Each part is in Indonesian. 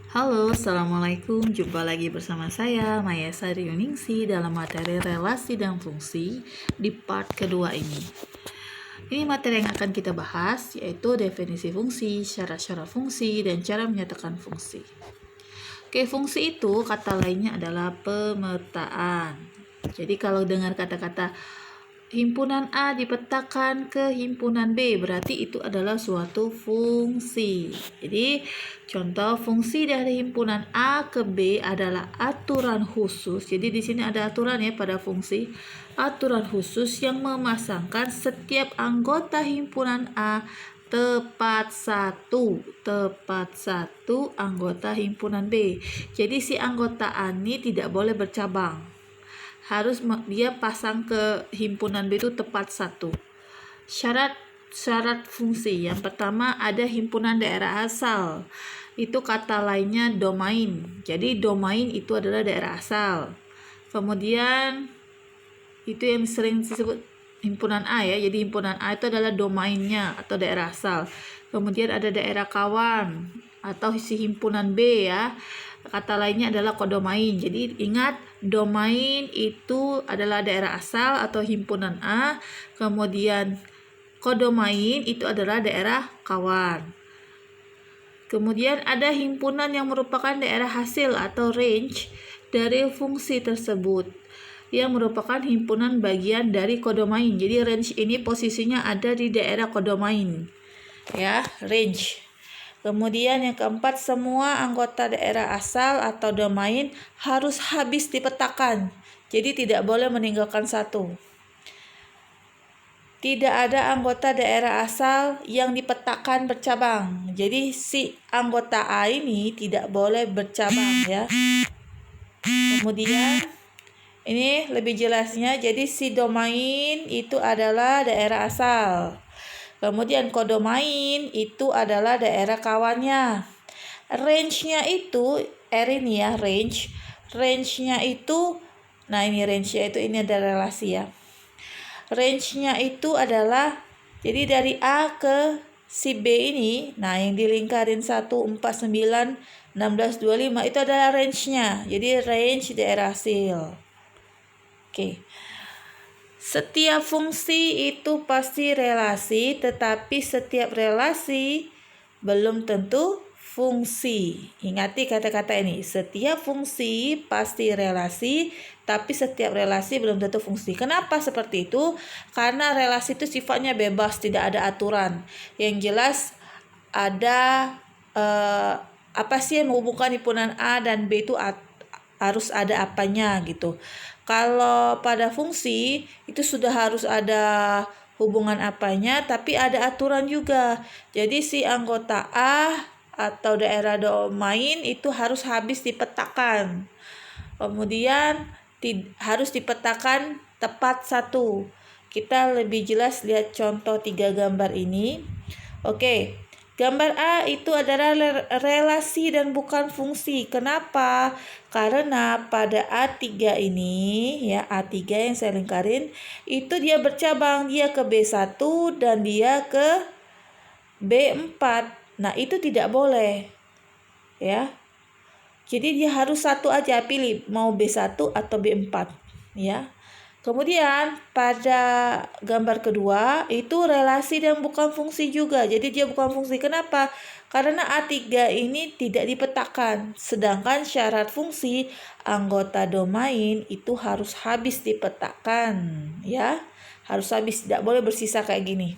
Halo, Assalamualaikum. Jumpa lagi bersama saya, Maya Sari Yuningsi, dalam materi relasi dan fungsi di part kedua ini. Ini materi yang akan kita bahas, yaitu definisi fungsi, syarat-syarat fungsi, dan cara menyatakan fungsi. Oke, fungsi itu kata lainnya adalah pemetaan. Jadi kalau dengar kata-kata himpunan A dipetakan ke himpunan B, berarti itu adalah suatu fungsi. Jadi, contoh fungsi dari himpunan A ke B adalah aturan khusus. Jadi di sini ada aturan ya pada fungsi. Aturan khusus yang memasangkan setiap anggota himpunan A tepat satu anggota himpunan B. Jadi si anggota A ini tidak boleh bercabang, harus dia pasang ke himpunan B itu tepat satu. Syarat fungsi yang pertama ada himpunan daerah asal, itu kata lainnya domain. Jadi domain itu adalah daerah asal. Kemudian itu yang sering disebut himpunan A ya, jadi himpunan A itu adalah domainnya atau daerah asal. Kemudian ada daerah kawan atau si himpunan B ya, kata lainnya adalah kodomain. Jadi ingat, domain itu adalah daerah asal atau himpunan A, kemudian kodomain itu adalah daerah kawan. Kemudian ada himpunan yang merupakan daerah hasil atau range dari fungsi tersebut, yang merupakan himpunan bagian dari kodomain. Jadi range ini posisinya ada di daerah kodomain ya, range. Kemudian yang keempat, semua anggota daerah asal atau domain harus habis dipetakan. Jadi tidak boleh meninggalkan satu. Tidak ada anggota daerah asal yang dipetakan bercabang. Jadi si anggota A ini tidak boleh bercabang ya. Kemudian ini lebih jelasnya, jadi si domain itu adalah daerah asal. Kemudian kodomain itu adalah daerah kawannya. Range-nya itu R ini ya, range-nya itu, nah ini range-nya itu, ini ada relasi ya. Range-nya itu adalah, jadi dari A ke si B ini, nah yang dilingkarin 1, 4, 9, 16, 25 itu adalah range-nya. Jadi range daerah hasil. Oke. Setiap fungsi itu pasti relasi, tetapi setiap relasi belum tentu fungsi. Ingati kata-kata ini. Setiap fungsi pasti relasi, tapi setiap relasi belum tentu fungsi. Kenapa seperti itu? Karena relasi itu sifatnya bebas, tidak ada aturan. Yang jelas ada apa sih yang menghubungkan himpunan A dan B itu harus ada apanya gitu. Kalau pada fungsi itu sudah harus ada hubungan apanya, tapi ada aturan juga. Jadi si anggota A atau daerah domain itu harus habis dipetakan. Kemudian harus dipetakan tepat satu. Kita lebih jelas lihat contoh 3 gambar ini. Oke. Gambar A itu adalah relasi dan bukan fungsi. Kenapa? Karena pada A3 ini, ya A3 yang saya lingkarin, itu dia bercabang, dia ke B1 dan dia ke B4. Nah, itu tidak boleh. Ya. Jadi dia harus satu aja, pilih mau B1 atau B4, ya. Kemudian pada gambar kedua itu relasi dan bukan fungsi juga. Jadi dia bukan fungsi. Kenapa? Karena A3 ini tidak dipetakan. Sedangkan syarat fungsi anggota domain itu harus habis dipetakan, ya. Harus habis, tidak boleh bersisa kayak gini.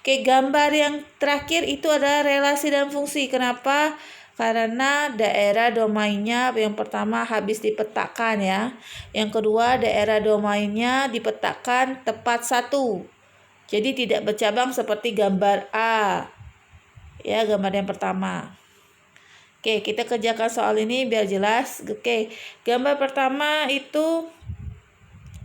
Oke, gambar yang terakhir itu adalah relasi dan fungsi. Kenapa? Karena daerah domainnya yang pertama habis dipetakan ya. Yang kedua, daerah domainnya dipetakan tepat satu. Jadi tidak bercabang seperti gambar A. Ya, gambar yang pertama. Oke, kita kerjakan soal ini biar jelas. Oke, gambar pertama itu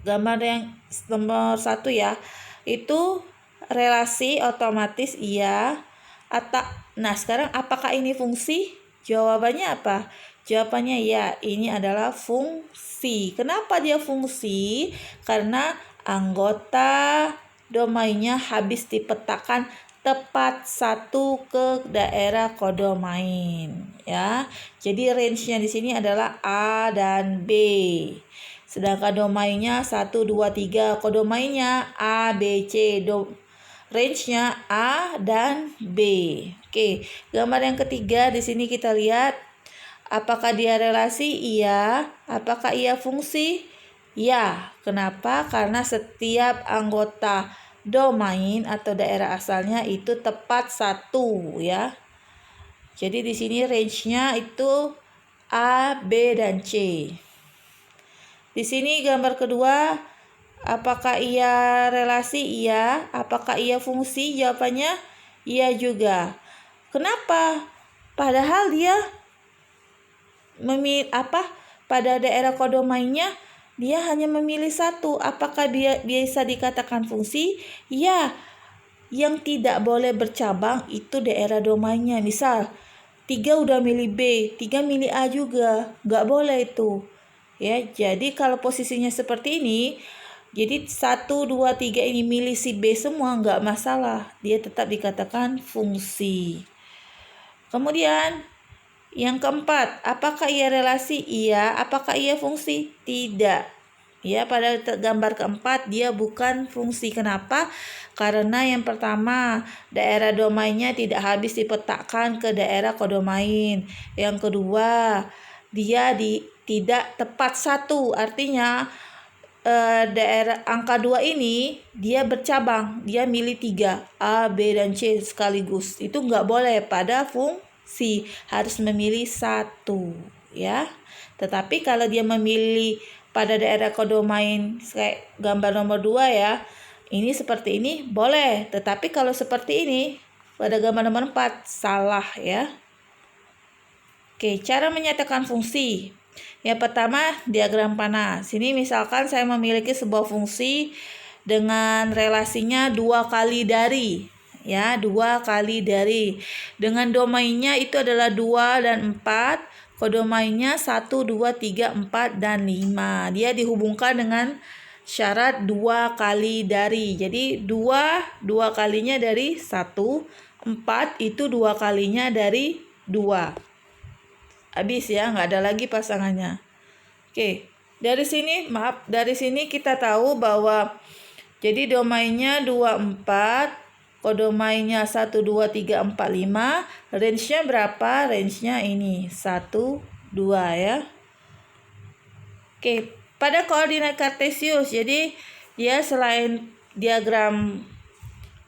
gambar yang nomor 1 ya. Itu relasi otomatis iya. Nah, sekarang apakah ini fungsi? Jawabannya apa? Jawabannya ya, ini adalah fungsi. Kenapa dia fungsi? Karena anggota domainnya habis dipetakan tepat satu ke daerah kodomain ya. Jadi range-nya di sini adalah A dan B. Sedangkan domainnya 1 2 3, kodomainnya A B C. Range-nya A dan B. Oke, gambar yang ketiga di sini kita lihat apakah dia relasi? Iya. Apakah ia fungsi? Ya. Kenapa? Karena setiap anggota domain atau daerah asalnya itu tepat satu ya. Jadi di sini range-nya itu A, B, dan C. Di sini gambar kedua, apakah ia relasi? Iya. Apakah ia fungsi? Jawabannya iya juga. Kenapa? Padahal dia pada daerah kodomainnya dia hanya memilih satu. Apakah dia bisa dikatakan fungsi? Ya. Yang tidak boleh bercabang itu daerah domainnya. Misal 3 udah milih B, 3 milih A juga, nggak boleh itu ya. Jadi kalau posisinya seperti ini, jadi 1, 2, 3 ini milih si B semua, nggak masalah, dia tetap dikatakan fungsi. Kemudian yang keempat, apakah ia relasi? Iya. Apakah ia fungsi? Tidak. Ya, pada gambar keempat dia bukan fungsi. Kenapa? Karena yang pertama, daerah domainnya tidak habis dipetakan ke daerah kodomain. Yang kedua, dia tidak tepat satu. Artinya daerah angka 2 ini dia bercabang. Dia milih 3, A, B, dan C sekaligus. Itu nggak boleh pada fungsi, harus memilih satu ya. Tetapi kalau dia memilih pada daerah kodomain kayak gambar nomor 2 ya, ini seperti ini boleh. Tetapi kalau seperti ini pada gambar nomor 4 salah ya. Oke, cara menyatakan fungsi. Yang pertama, diagram panah. Sini misalkan saya memiliki sebuah fungsi dengan relasinya 2 kali dari ya, 2 kali dari. Dengan domainnya itu adalah 2 dan 4, kodomainnya 1, 2, 3, 4, dan 5. Dia dihubungkan dengan syarat 2 kali dari. Jadi 2 kalinya dari 1, 4 itu 2 kalinya dari 2. Habis ya, nggak ada lagi pasangannya. Oke, dari sini kita tahu bahwa jadi domainnya 24, kodomainnya 1, 2, 3, 4, 5. Range-nya berapa? Range-nya ini 1, 2 ya. Oke, pada koordinat kartesius, jadi dia selain diagram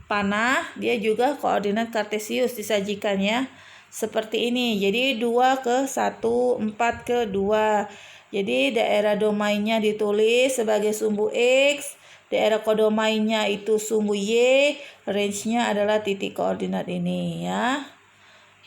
panah, dia juga koordinat kartesius disajikan ya. Seperti ini. Jadi 2 ke 1, 4 ke 2. Jadi daerah domainnya ditulis sebagai sumbu X, daerah kodomainnya itu sumbu Y, range-nya adalah titik koordinat ini ya.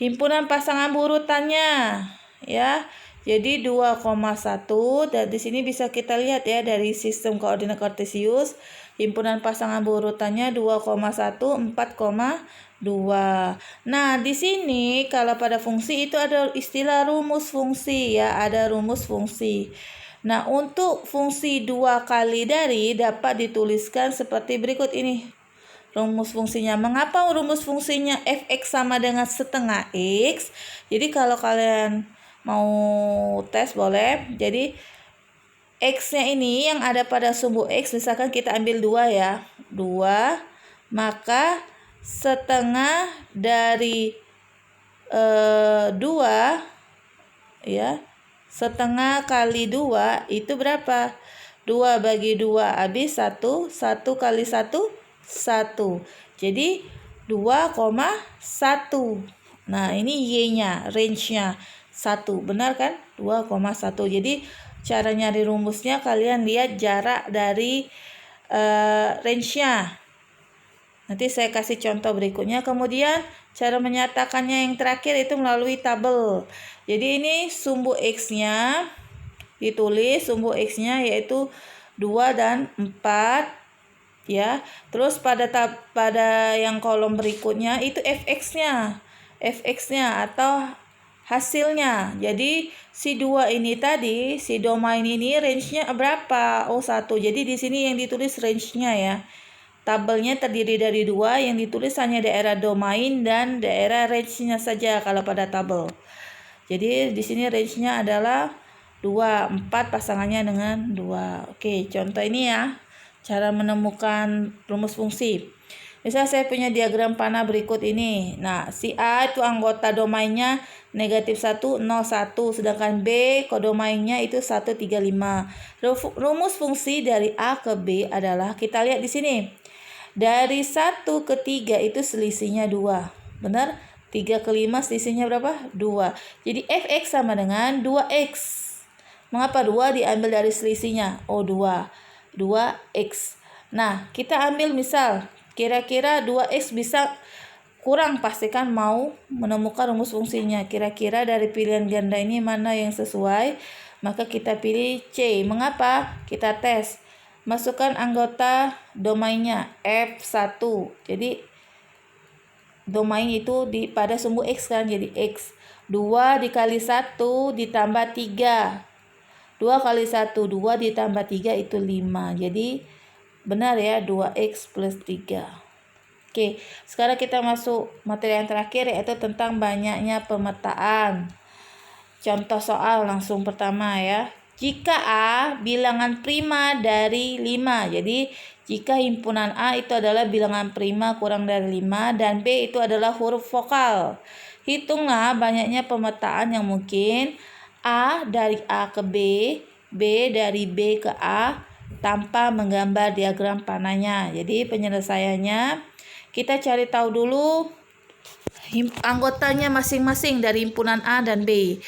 Himpunan pasangan berurutannya ya. Jadi 2,1 dan di sini bisa kita lihat ya dari sistem koordinat kartesius, himpunan pasangan berurutannya 2,1, 4,2. Nah, di sini kalau pada fungsi itu ada istilah rumus fungsi ya, ada rumus fungsi. Nah, untuk fungsi 2 kali dari dapat dituliskan seperti berikut ini. Rumus fungsinya. Mengapa rumus fungsinya fx sama dengan setengah x? Jadi kalau kalian mau tes boleh. Jadi x-nya ini yang ada pada sumbu x, misalkan kita ambil 2 ya. 2, maka setengah dari 2 ya. Setengah kali 2 itu berapa? 2 bagi 2 habis 1. 1 kali 1 1. Jadi 2,1. Nah, ini y-nya, range-nya 1. Benar kan? 2,1. Jadi cara nyari rumusnya kalian lihat jarak dari range-nya. Nanti saya kasih contoh berikutnya. Kemudian cara menyatakannya yang terakhir itu melalui tabel. Jadi ini sumbu X-nya ditulis, sumbu X-nya yaitu 2 dan 4 ya. Terus pada yang kolom berikutnya itu fx-nya. Fx-nya atau hasilnya. Jadi si 2 ini tadi, si domain ini range-nya berapa? Oh, 1. Jadi di sini yang ditulis range-nya ya. tabelnya terdiri dari 2, yang ditulis hanya daerah domain dan daerah range-nya saja kalau pada tabel. Jadi di sini range-nya adalah 2, 4 pasangannya dengan 2. Oke, contoh ini ya, cara menemukan rumus fungsi. Misal saya punya diagram panah berikut ini. Nah, si A itu anggota domainnya -1, 0, 1. Sedangkan B kodomainnya itu 1, 3, 5. Rumus fungsi dari A ke B adalah, kita lihat di sini. Dari 1 ke 3 itu selisihnya 2. Benar? 3 ke 5 selisihnya berapa? 2. Jadi fx sama dengan 2x. Mengapa 2 diambil dari selisihnya? Oh, 2. 2x. Nah, kita ambil misal, kira-kira 2x bisa kurang, pastikan mau menemukan rumus fungsinya. Kira-kira dari pilihan ganda ini mana yang sesuai? Maka kita pilih C. Mengapa? Kita tes. Masukkan anggota domainnya F1. Jadi domain itu pada sumbu X kan, jadi X. 2 dikali 1 ditambah 3. 2 kali 1, 2 ditambah 3 itu 5. Jadi benar ya, 2x plus 3. Oke, sekarang kita masuk materi yang terakhir, yaitu tentang banyaknya pemetaan. Contoh soal langsung pertama ya. Jika A bilangan prima dari 5. Jadi jika himpunan A itu adalah bilangan prima kurang dari 5 dan B itu adalah huruf vokal. Hitunglah banyaknya pemetaan yang mungkin A dari A ke B, B dari B ke A tanpa menggambar diagram panahnya. Jadi penyelesaiannya kita cari tahu dulu anggotanya masing-masing dari himpunan A dan B.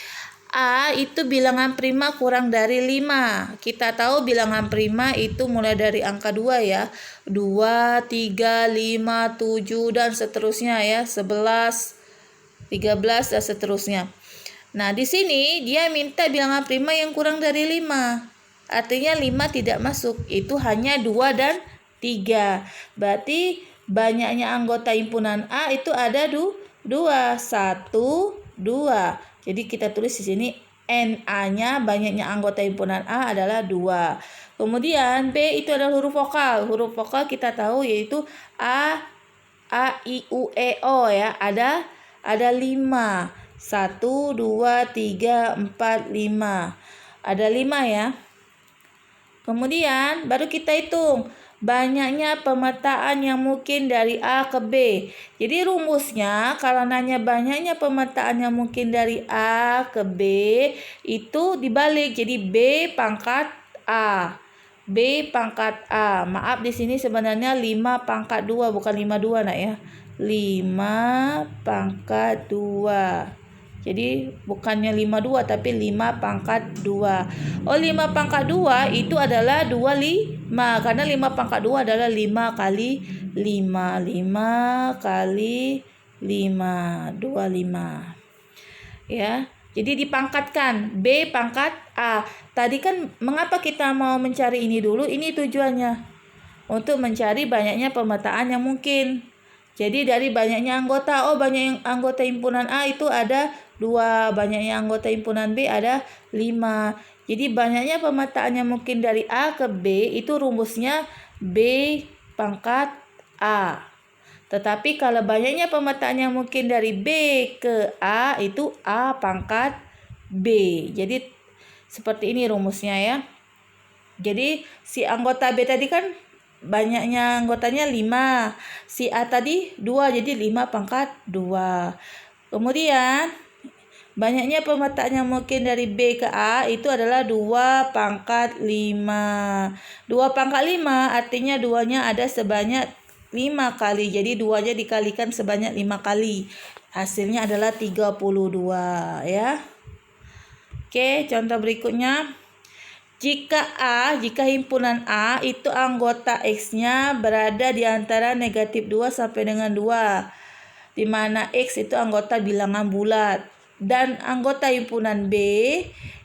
A itu bilangan prima kurang dari 5. Kita tahu bilangan prima itu mulai dari angka 2 ya. 2, 3, 5, 7 dan seterusnya ya. 11, 13 dan seterusnya. Nah, di sini dia minta bilangan prima yang kurang dari 5. Artinya 5 tidak masuk. Itu hanya 2 dan 3. Berarti banyaknya anggota himpunan A itu ada 2. 1, 2. Jadi kita tulis di sini NA-nya, banyaknya anggota himpunan A adalah 2. Kemudian B itu adalah huruf vokal. Huruf vokal kita tahu yaitu A, I, U, E, O ya. Ada 5. 1, 2, 3, 4, 5. Ada 5 ya. Kemudian baru kita hitung banyaknya pemetaan yang mungkin dari A ke B. Jadi rumusnya kalau nanya banyaknya pemetaan yang mungkin dari A ke B itu dibalik. Jadi B pangkat A. B pangkat A. Maaf di sini sebenarnya 5 pangkat 2 bukan 52 nak ya. 5 pangkat 2. Jadi bukannya 52 tapi 5 pangkat 2. Oh, 5 pangkat 2 itu adalah 25. Karena 5 pangkat 2 adalah 5 kali 5. 5 kali 5. 25. Ya. Jadi dipangkatkan. B pangkat A. Tadi kan mengapa kita mau mencari ini dulu? Ini tujuannya. Untuk mencari banyaknya pemetaan yang mungkin. Jadi dari banyaknya anggota, banyak anggota himpunan A itu ada 2, banyaknya anggota himpunan B ada 5. Jadi banyaknya pemetaan yang mungkin dari A ke B itu rumusnya B pangkat A. Tetapi kalau banyaknya pemetaan yang mungkin dari B ke A itu A pangkat B. Jadi seperti ini rumusnya ya. Jadi si anggota B tadi kan banyaknya anggotanya 5. Si A tadi 2, jadi 5 pangkat 2. Kemudian banyaknya pemetaan yang mungkin dari B ke A itu adalah 2 pangkat 5. 2 pangkat 5 artinya 2-nya ada sebanyak 5 kali. Jadi 2-nya dikalikan sebanyak 5 kali. Hasilnya adalah 32 ya. Oke, contoh berikutnya. Jika himpunan A itu anggota X-nya berada di antara -2 sampai dengan 2, di mana X itu anggota bilangan bulat, dan anggota himpunan B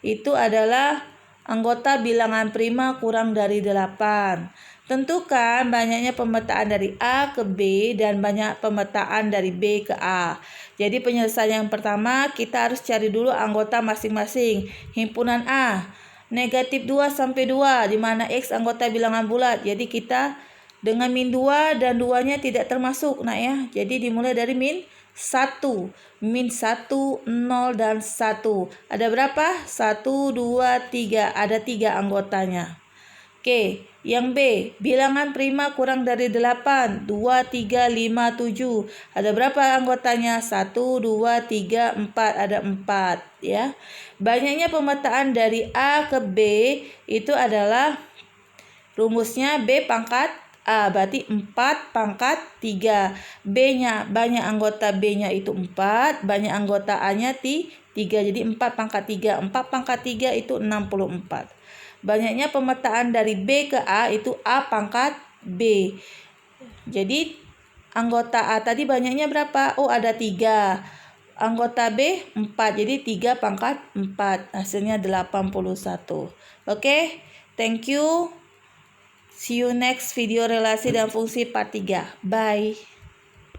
itu adalah anggota bilangan prima kurang dari 8. Tentukan banyaknya pemetaan dari A ke B dan banyak pemetaan dari B ke A. Jadi penyelesaian yang pertama kita harus cari dulu anggota masing-masing. Himpunan A -2 sampai 2, di mana X anggota bilangan bulat. Jadi kita dengan min 2 dan 2-nya tidak termasuk nak ya. Jadi dimulai dari min 1. Min 1, 0 dan 1. Ada berapa? 1, 2, 3. Ada 3 anggotanya. Oke, yang B, bilangan prima kurang dari 8, 2, 3, 5, 7. Ada berapa anggotanya? 1, 2, 3, 4. Ada 4 ya. Banyaknya pemetaan dari A ke B itu adalah rumusnya B pangkat A, berarti 4 pangkat 3. B-nya, banyak anggota B-nya itu 4, banyak anggota A-nya 3. Jadi 4 pangkat 3. 4 pangkat 3 itu 64. Banyaknya pemetaan dari B ke A itu A pangkat B. Jadi anggota A tadi banyaknya berapa? Oh, ada 3. Anggota B 4. Jadi 3 pangkat 4. Hasilnya 81. Oke, thank you. See you next video relasi dan fungsi part 3. Bye.